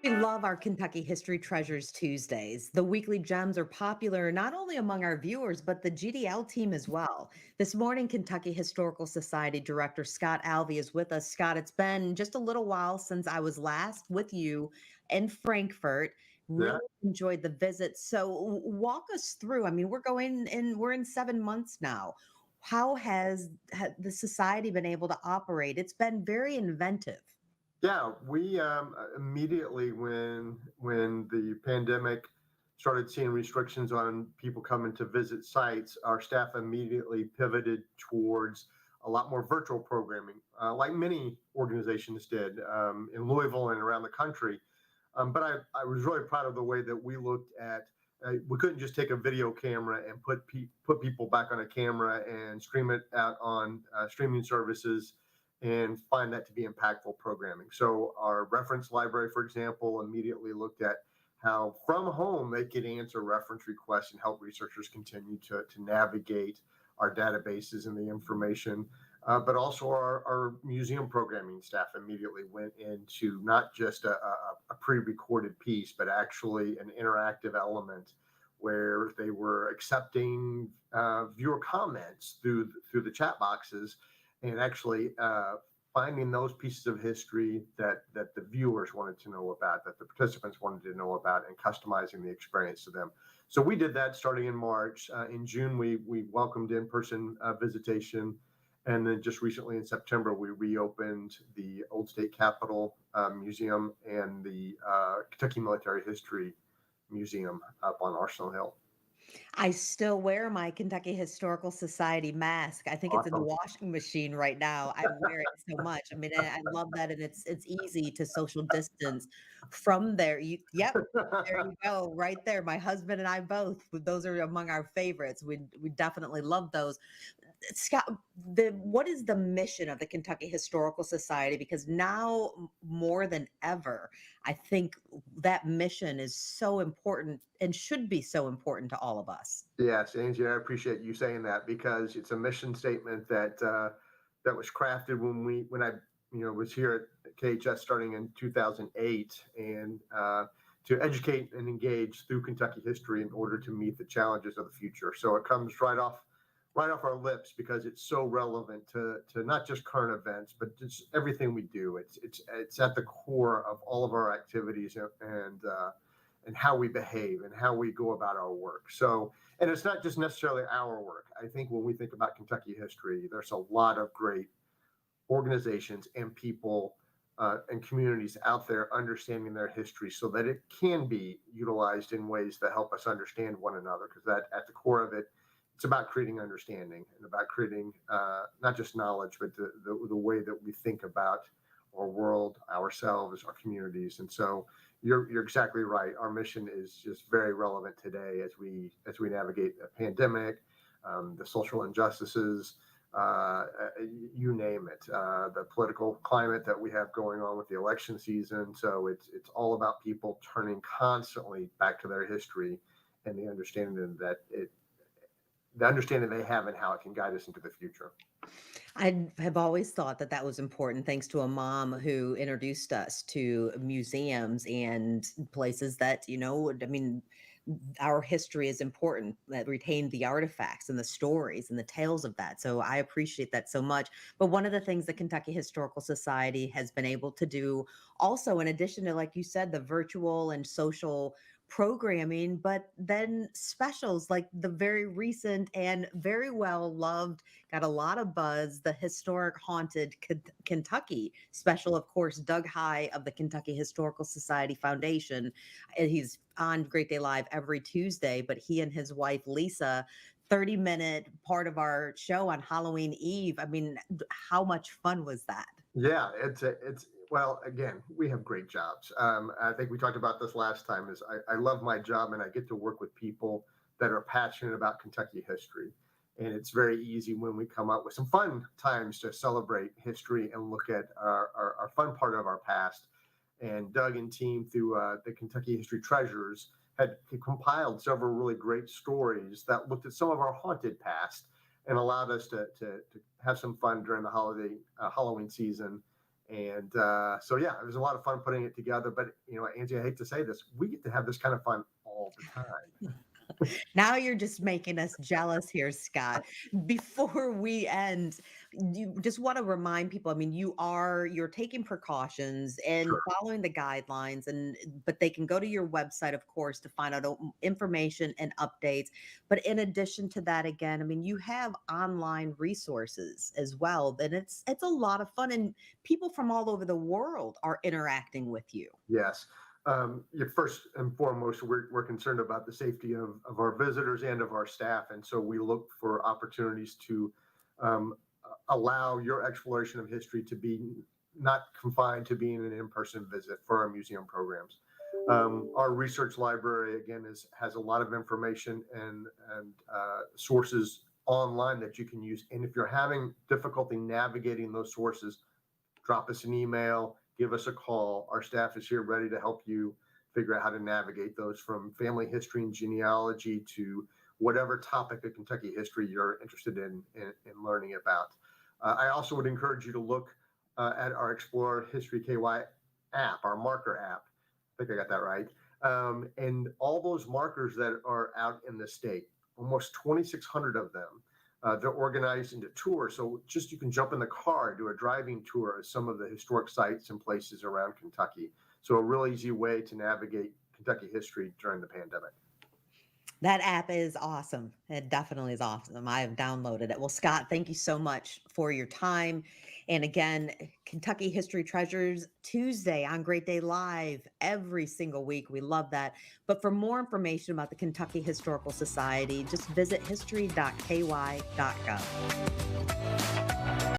We love our Kentucky History Treasures Tuesdays. The weekly gems are popular not only among our viewers, but the GDL team as well. This morning, Kentucky Historical Society Director Scott Alvey is with us. Scott, it's been just a little while since I was last with you in Frankfurt. Really Yeah, enjoyed the visit. So, walk us through. I mean, we're in 7 months now. How has the society been able to operate? It's been very inventive. yeah. We immediately when the pandemic started seeing restrictions on people coming to visit sites, our staff immediately pivoted towards a lot more virtual programming, like many organizations did in Louisville and around the country. But I was really proud of the way that we looked at. We couldn't just take a video camera and put people back on a camera and stream it out on streaming services and find that to be impactful programming. So our reference library, for example, immediately looked at how from home they could answer reference requests and help researchers continue to navigate our databases and the information. But also our museum programming staff immediately went into not just a pre-recorded piece, but actually an interactive element where they were accepting viewer comments through the chat boxes and actually finding those pieces of history that the viewers wanted to know about, that the participants wanted to know about, and customizing the experience to them. So we did that starting in March. In June, we welcomed in-person visitation, and then just recently in September, we reopened the Old State Capitol Museum and the Kentucky Military History Museum up on Arsenal Hill. I still wear my Kentucky Historical Society mask. I think it's in the Awesome. washing machine right now. I wear it so much. I mean, I love that, and it's easy to social distance from there. Yep, there you go, right there. My husband and I both. Those are among our favorites. We definitely love those. Scott, what is the mission of the Kentucky Historical Society? Because now more than ever, I think that mission is so important and should be so important to all of us. Yes, Angie, I appreciate you saying that because it's a mission statement that was crafted when I was here at KHS starting in 2008 and to educate and engage through Kentucky history in order to meet the challenges of the future. So it comes right off our lips because it's so relevant to not just current events but just everything we do. It's at the core of all of our activities and how we behave and how we go about our work. So, and it's not just necessarily our work. I think when we think about Kentucky history, there's a lot of great organizations and people and communities out there understanding their history so that it can be utilized in ways that help us understand one another. Because that at the core of it, it's about creating understanding and about creating not just knowledge, but the way that we think about our world, ourselves, our communities. And so you're exactly right. Our mission is just very relevant today as we navigate the pandemic, the social injustices, uh, you name it, the political climate that we have going on with the election season. So it's all about people turning constantly back to their history and the understanding they have and how it can guide us into the future. I have always thought that that was important, thanks to a mom who introduced us to museums and places that, I mean, our history is important, that retain the artifacts and the stories and the tales of that. So I appreciate that so much. But one of the things the Kentucky Historical Society has been able to do also, in addition to, like you said, the virtual and social programming, but then specials like the very recent and very well loved, got a lot of buzz, the historic haunted Kentucky special, of course, Doug High of the Kentucky Historical Society Foundation. And he's on Great Day Live every Tuesday, but he and his wife, Lisa, 30-minute part of our show on Halloween Eve. I mean, how much fun was that? Yeah, it's well, again, we have great jobs. I think we talked about this last time. Is I love my job and I get to work with people that are passionate about Kentucky history, and it's very easy when we come up with some fun times to celebrate history and look at our fun part of our past. And Doug and team through the Kentucky History Treasures had compiled several really great stories that looked at some of our haunted past and allowed us to have some fun during the holiday Halloween season And so, yeah, it was a lot of fun putting it together. But, Angie, I hate to say this, we get to have this kind of fun all the time. Now you're just making us jealous here, Scott. Before we end, you just want to remind people, I mean, you're taking precautions and Sure. following the guidelines, and but they can go to your website, of course, to find out information and updates. But in addition to that, again, I mean, you have online resources as well. And it's a lot of fun, and people from all over the world are interacting with you. Yes. First and foremost, we're concerned about the safety of our visitors and of our staff. And so we look for opportunities to um, allow your exploration of history to be not confined to being an in-person visit for our museum programs. Our research library, again, has a lot of information and sources online that you can use. And if you're having difficulty navigating those sources, drop us an email, give us a call. Our staff is here ready to help you figure out how to navigate those, from family history and genealogy to whatever topic of Kentucky history you're interested in learning about. I also would encourage you to look at our Explore History KY app, our marker app. I think I got that right. And all those markers that are out in the state, almost 2,600 of them, they're organized into tours. So just you can jump in the car, do a driving tour of some of the historic sites and places around Kentucky. So a real easy way to navigate Kentucky history during the pandemic. That app is awesome. It definitely is awesome. I have downloaded it. Well, Scott, thank you so much for your time. And again, Kentucky History Treasures Tuesday on Great Day Live every single week. We love that. But for more information about the Kentucky Historical Society, just visit history.ky.gov.